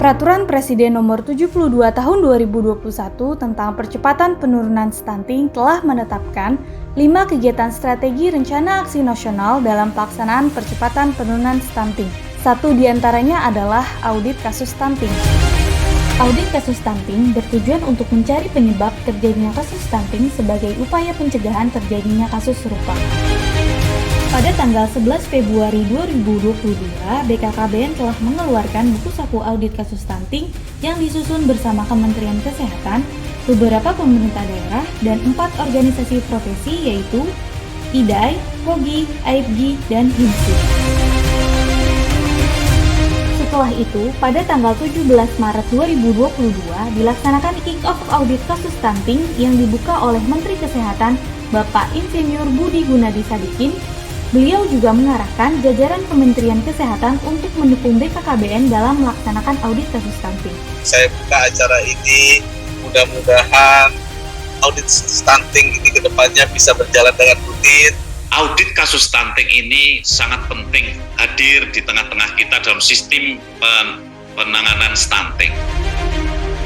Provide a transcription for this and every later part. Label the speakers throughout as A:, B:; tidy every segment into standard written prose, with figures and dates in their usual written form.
A: Peraturan Presiden Nomor 72 Tahun 2021 tentang percepatan penurunan stunting telah menetapkan 5 kegiatan strategi rencana aksi nasional dalam pelaksanaan percepatan penurunan stunting. Satu diantaranya adalah audit kasus stunting. Audit kasus stunting bertujuan untuk mencari penyebab terjadinya kasus stunting sebagai upaya pencegahan terjadinya kasus serupa. Pada tanggal 11 Februari 2022, BKKBN telah mengeluarkan buku saku audit kasus stunting yang disusun bersama Kementerian Kesehatan, beberapa pemerintah daerah, dan 4 organisasi profesi yaitu IDAI, POGI, AIPGI, dan HIMSI. Setelah itu, pada tanggal 17 Maret 2022 dilaksanakan kick-off audit kasus stunting yang dibuka oleh Menteri Kesehatan Bapak Insinyur Budi Gunadi Sadikin. Beliau juga mengarahkan jajaran Kementerian Kesehatan untuk mendukung BKKBN dalam melaksanakan audit kasus stunting.
B: Saya buka acara ini, mudah-mudahan audit stunting ini kedepannya bisa berjalan dengan rutin.
C: Audit kasus stunting ini sangat penting hadir di tengah-tengah kita dalam sistem penanganan stunting.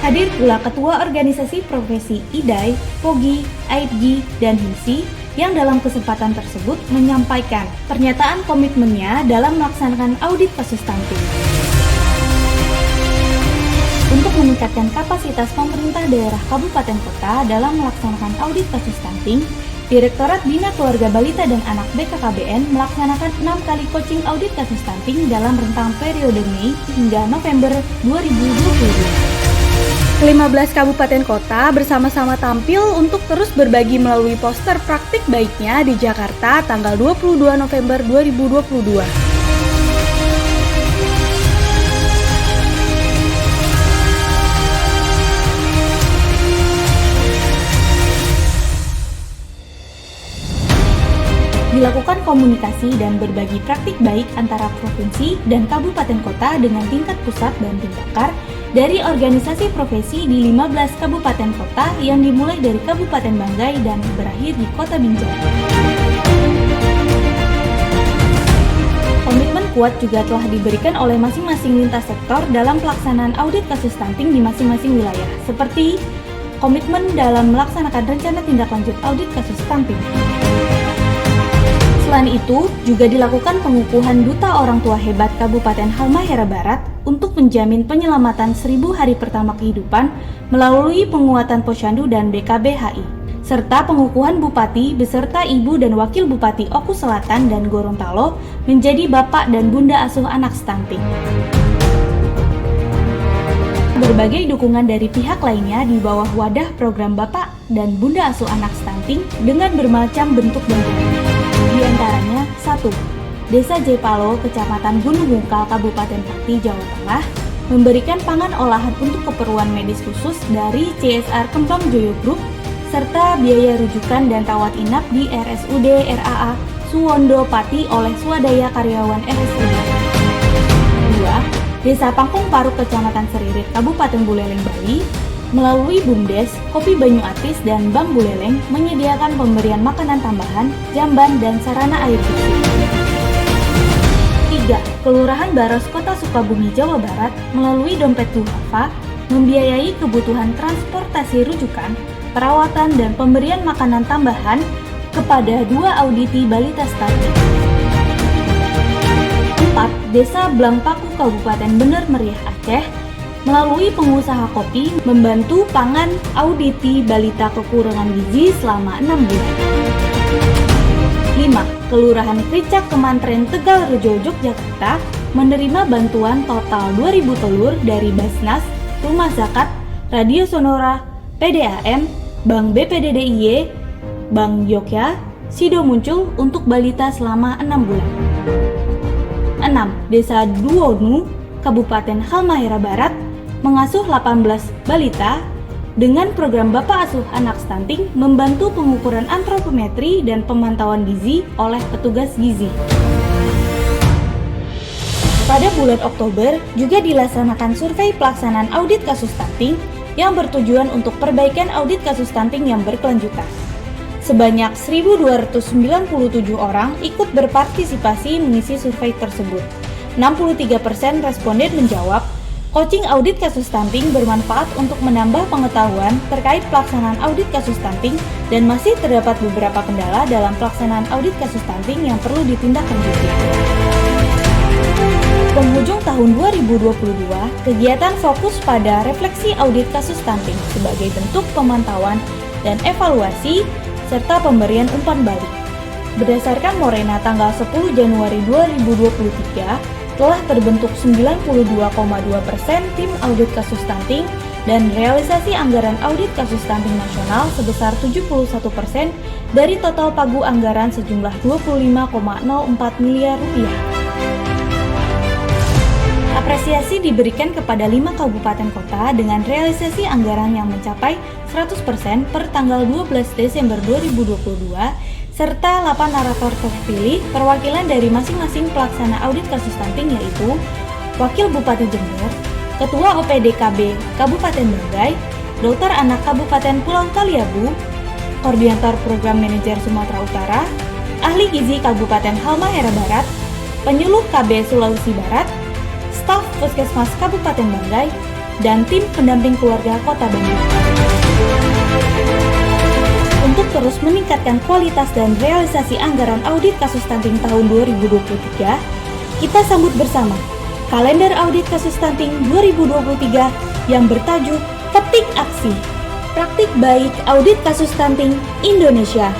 A: Hadir pula Ketua Organisasi Profesi IDAI, POGI, AIPGI, dan HIMSI yang dalam kesempatan tersebut menyampaikan pernyataan komitmennya dalam melaksanakan audit kasus stunting. Untuk meningkatkan kapasitas pemerintah daerah kabupaten kota dalam melaksanakan audit kasus stunting, Direktorat Bina Keluarga Balita dan Anak BKKBN melaksanakan 6 kali coaching audit kasus stunting dalam rentang periode Mei hingga November 2022. Ke-15 kabupaten kota bersama-sama tampil untuk terus berbagi melalui poster praktik baiknya di Jakarta tanggal 22 November 2022. Dilakukan komunikasi dan berbagi praktik baik antara provinsi dan kabupaten kota dengan tingkat pusat dan Timbakar dari organisasi profesi di 15 kabupaten kota yang dimulai dari Kabupaten Banggai dan berakhir di Kota Binjai. Komitmen kuat juga telah diberikan oleh masing-masing lintas sektor dalam pelaksanaan audit kasus stunting di masing-masing wilayah, seperti komitmen dalam melaksanakan rencana tindak lanjut audit kasus stunting. Selain itu, juga dilakukan pengukuhan Duta Orang Tua Hebat Kabupaten Halmahera Barat untuk menjamin penyelamatan 1000 hari pertama kehidupan melalui penguatan Posyandu dan BKBHI, serta pengukuhan Bupati beserta Ibu dan Wakil Bupati Oku Selatan dan Gorontalo menjadi Bapak dan Bunda Asuh Anak Stunting. Berbagai dukungan dari pihak lainnya di bawah wadah program Bapak dan Bunda Asuh Anak Stunting dengan bermacam bentuk bantuan. Di antaranya 1. Desa Jepalo, Kecamatan Gunung Wungkal, Kabupaten Pati, Jawa Tengah, memberikan pangan olahan untuk keperluan medis khusus dari CSR Kembang Joyo Group, serta biaya rujukan dan rawat inap di RSUD RAA Suwondo Pati oleh swadaya karyawan RSUD. 2. Desa Pangkung Paruk, Kecamatan Seririt, Kabupaten Buleleng, Bali, melalui BUMDes, Kopi Banyu Atis, dan Bank Buleleng menyediakan pemberian makanan tambahan, jamban, dan sarana air bersih. 3. Kelurahan Baros, Kota Sukabumi, Jawa Barat, melalui Dompet Duhafa, membiayai kebutuhan transportasi rujukan, perawatan, dan pemberian makanan tambahan kepada 2 auditi balita stunting. 4. Desa Blangpaku, Kabupaten Bener Meriah, Aceh, melalui pengusaha kopi membantu pangan auditi balita kekurangan gizi selama 6 bulan. 5. Kelurahan Kricak, Kemantren, Tegal Rejo, Yogyakarta menerima bantuan total 2.000 telur dari Basnas, Rumah Zakat, Radio Sonora, PDAM, Bank BPDDIY, Bank Yogya, Sido Muncul untuk balita selama 6 bulan. 6. Desa Duonu, Kabupaten Halmahera Barat, mengasuh 18 balita dengan program Bapak Asuh Anak Stunting membantu pengukuran antropometri dan pemantauan gizi oleh petugas gizi. Pada bulan Oktober juga dilaksanakan survei pelaksanaan audit kasus stunting yang bertujuan untuk perbaikan audit kasus stunting yang berkelanjutan. Sebanyak 1.297 orang ikut berpartisipasi mengisi survei tersebut. 63% responden menjawab Coaching audit kasus stunting bermanfaat untuk menambah pengetahuan terkait pelaksanaan audit kasus stunting dan masih terdapat beberapa kendala dalam pelaksanaan audit kasus stunting yang perlu ditindaklanjuti. Penghujung tahun 2022, kegiatan fokus pada refleksi audit kasus stunting sebagai bentuk pemantauan dan evaluasi serta pemberian umpan balik. Berdasarkan Morena tanggal 10 Januari 2023, telah terbentuk 92,2% tim audit kasus stunting dan realisasi anggaran audit kasus stunting nasional sebesar 71% dari total pagu anggaran sejumlah 25,04 miliar rupiah. Apresiasi diberikan kepada 5 kabupaten kota dengan realisasi anggaran yang mencapai 100% per tanggal 12 Desember 2022 serta 8 narator terpilih perwakilan dari masing-masing pelaksana audit kasus stunting yaitu Wakil Bupati Jember, Ketua OPDKB Kabupaten Banggai, Dokter Anak Kabupaten Pulau Taliabu, Koordinator Program Manajer Sumatera Utara, Ahli Gizi Kabupaten Halmahera Barat, Penyuluh KB Sulawesi Barat, Staf Puskesmas Kabupaten Banggai, dan tim pendamping keluarga Kota Bandung. Untuk terus meningkatkan kualitas dan realisasi anggaran audit kasus stunting tahun 2023, kita sambut bersama Kalender Audit Kasus Stunting 2023 yang bertajuk Petik Aksi, Praktik Baik Audit Kasus Stunting Indonesia.